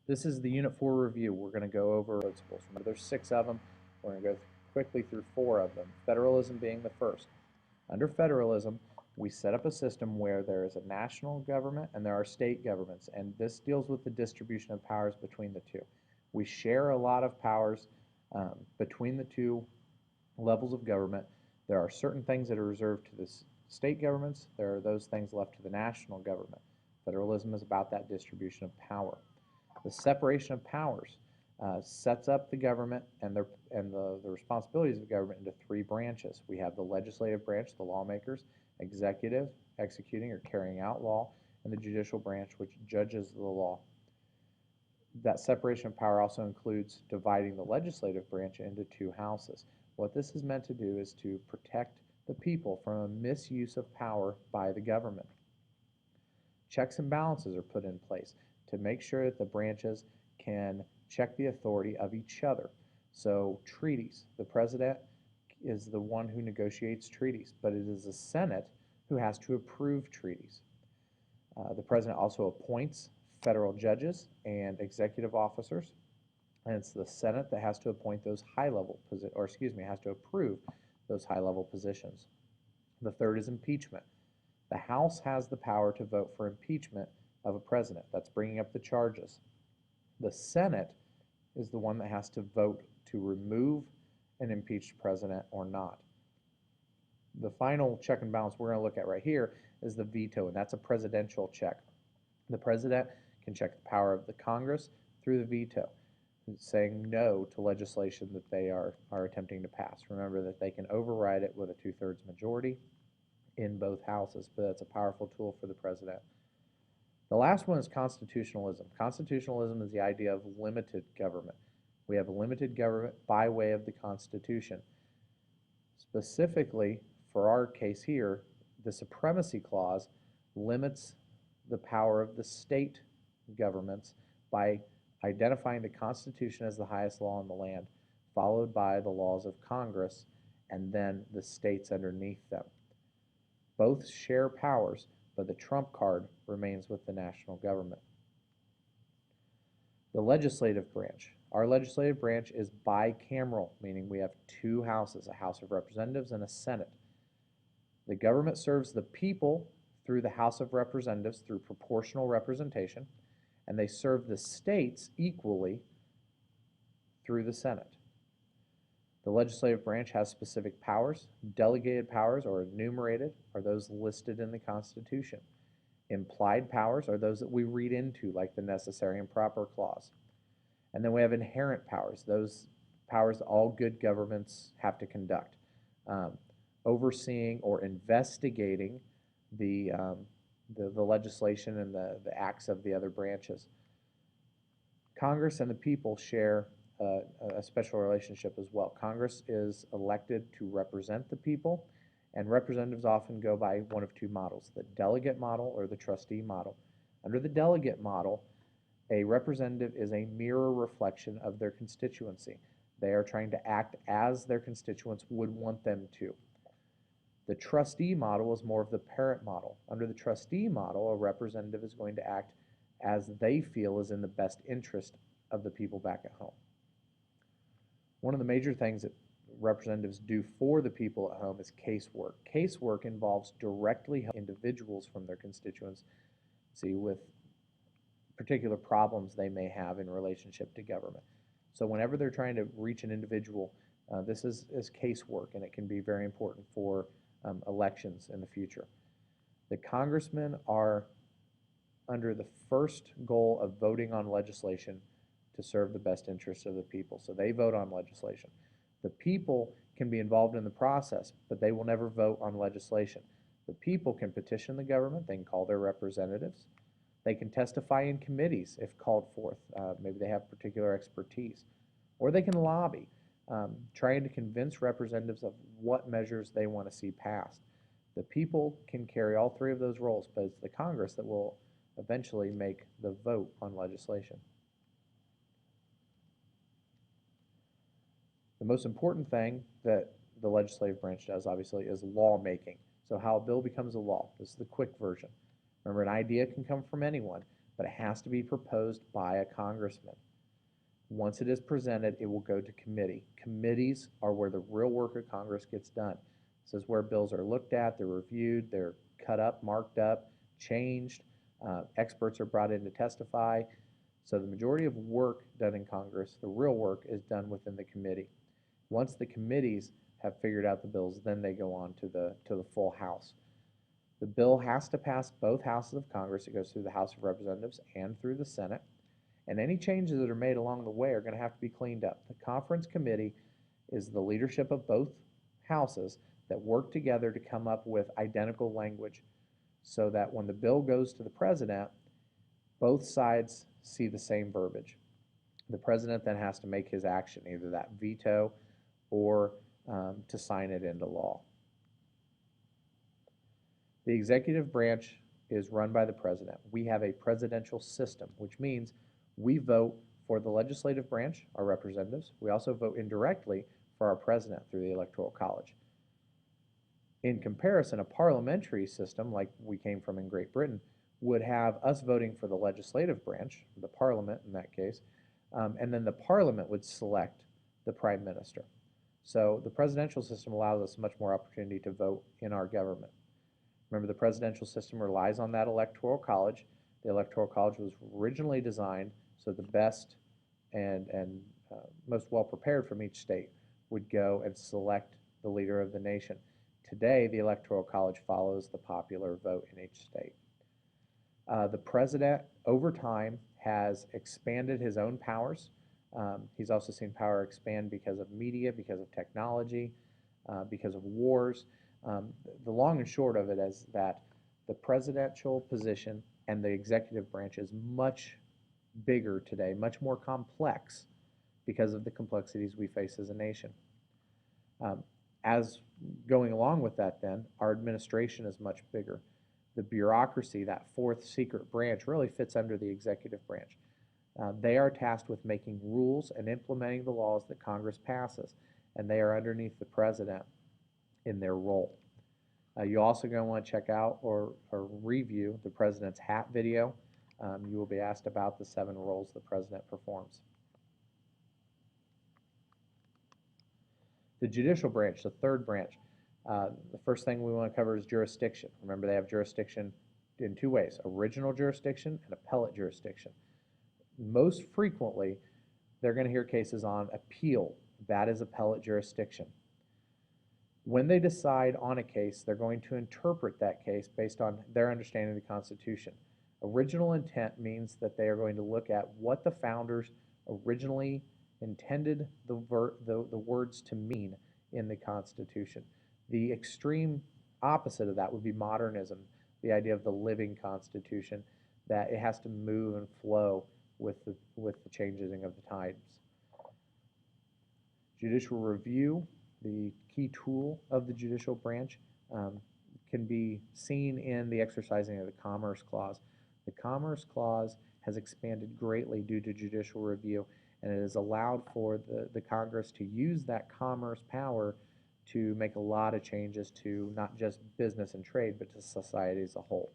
This is the Unit 4 review. We're going to go over principles. Remember, there's 6 of them. We're going to go quickly through 4 of them, federalism being the first. Under federalism, we set up a system where there is a national government and there are state governments, and this deals with the distribution of powers between the two. We share a lot of powers between the two levels of government. There are certain things that are reserved to the state governments. There are those things left to the national government. Federalism is about that distribution of power. The separation of powers sets up the government and the responsibilities of government into 3 branches. We have the legislative branch, the lawmakers, executive, executing or carrying out law, and the judicial branch, which judges the law. That separation of power also includes dividing the legislative branch into 2 houses. What this is meant to do is to protect the people from a misuse of power by the government. Checks and balances are put in place to make sure that the branches can check the authority of each other. So treaties, the president is the one who negotiates treaties, but it is the Senate who has to approve treaties. The president also appoints federal judges and executive officers, and it's the Senate that has to appoint those high-level has to approve those high-level positions. The third is impeachment. The House has the power to vote for impeachment of a president. That's bringing up the charges. The Senate is the one that has to vote to remove an impeached president or not. The final check and balance we're going to look at right here is the veto, and that's a presidential check. The president can check the power of the Congress through the veto, saying no to legislation that they are attempting to pass. Remember that they can override it with a 2/3 majority in both houses, but that's a powerful tool for the president. The last one is constitutionalism. Constitutionalism is the idea of limited government. We have a limited government by way of the Constitution. Specifically, for our case here, the Supremacy Clause limits the power of the state governments by identifying the Constitution as the highest law in the land, followed by the laws of Congress, and then the states underneath them. Both share powers, but the trump card remains with the national government. The legislative branch. Our legislative branch is bicameral, meaning we have 2 houses, a House of Representatives and a Senate. The government serves the people through the House of Representatives through proportional representation, and they serve the states equally through the Senate. The legislative branch has specific powers. Delegated powers, or enumerated, are those listed in the Constitution. Implied powers are those that we read into, like the necessary and proper clause. And then we have inherent powers, those powers that all good governments have to conduct, overseeing or investigating the legislation and the acts of the other branches. Congress and the people share a special relationship as well. Congress is elected to represent the people, and representatives often go by one of 2 models, the delegate model or the trustee model. Under the delegate model, a representative is a mirror reflection of their constituency. They are trying to act as their constituents would want them to. The trustee model is more of the parent model. Under the trustee model, a representative is going to act as they feel is in the best interest of the people back at home. One of the major things that representatives do for the people at home is casework. Casework involves directly helping individuals from their constituency with particular problems they may have in relationship to government. So whenever they're trying to reach an individual, this is casework, and it can be very important for elections in the future. The congressmen are under the first goal of voting on legislation to serve the best interests of the people. So they vote on legislation. The people can be involved in the process, but they will never vote on legislation. The people can petition the government. They can call their representatives. They can testify in committees if called forth. Maybe they have particular expertise. Or they can lobby, trying to convince representatives of what measures they want to see passed. The people can carry all 3 of those roles, but it's the Congress that will eventually make the vote on legislation. The most important thing that the legislative branch does, obviously, is lawmaking. So how a bill becomes a law. This is the quick version. Remember, an idea can come from anyone, but it has to be proposed by a congressman. Once it is presented, it will go to committee. Committees are where the real work of Congress gets done. This is where bills are looked at, they're reviewed, they're cut up, marked up, changed. Experts are brought in to testify. So the majority of work done in Congress, the real work, is done within the committee. Once the committees have figured out the bills, then they go on to the full House. The bill has to pass both houses of Congress. It goes through the House of Representatives and through the Senate. And any changes that are made along the way are going to have to be cleaned up. The conference committee is the leadership of both houses that work together to come up with identical language so that when the bill goes to the president, both sides see the same verbiage. The president then has to make his action, either that veto or to sign it into law. The executive branch is run by the president. We have a presidential system, which means we vote for the legislative branch, our representatives. We also vote indirectly for our president through the Electoral College. In comparison, a parliamentary system, like we came from in Great Britain, would have us voting for the legislative branch, the parliament in that case, and then the parliament would select the prime minister. So the presidential system allows us much more opportunity to vote in our government. Remember, the presidential system relies on that Electoral College. The Electoral College was originally designed so the best and most well prepared from each state would go and select the leader of the nation. Today, the Electoral College follows the popular vote in each state. The president, over time, has expanded his own powers. He's also seen power expand because of media, because of technology, because of wars. The long and short of it is that the presidential position and the executive branch is much bigger today, much more complex because of the complexities we face as a nation. As going along with that then, our administration is much bigger. The bureaucracy, that fourth secret branch, really fits under the executive branch. They are tasked with making rules and implementing the laws that Congress passes, and they are underneath the president in their role. You're also going to want to check out or review the President's Hat video. You will be asked about the 7 roles the President performs. The judicial branch, the third branch, the first thing we want to cover is jurisdiction. Remember, they have jurisdiction in 2 ways, original jurisdiction and appellate jurisdiction. Most frequently, they're going to hear cases on appeal. That is appellate jurisdiction. When they decide on a case, they're going to interpret that case based on their understanding of the Constitution. Original intent means that they are going to look at what the founders originally intended the words to mean in the Constitution. The extreme opposite of that would be modernism, the idea of the living Constitution, that it has to move and flow with the changing of the times. Judicial review, the key tool of the judicial branch, can be seen in the exercising of the Commerce Clause. The Commerce Clause has expanded greatly due to judicial review, and it has allowed for the Congress to use that commerce power to make a lot of changes to not just business and trade, but to society as a whole.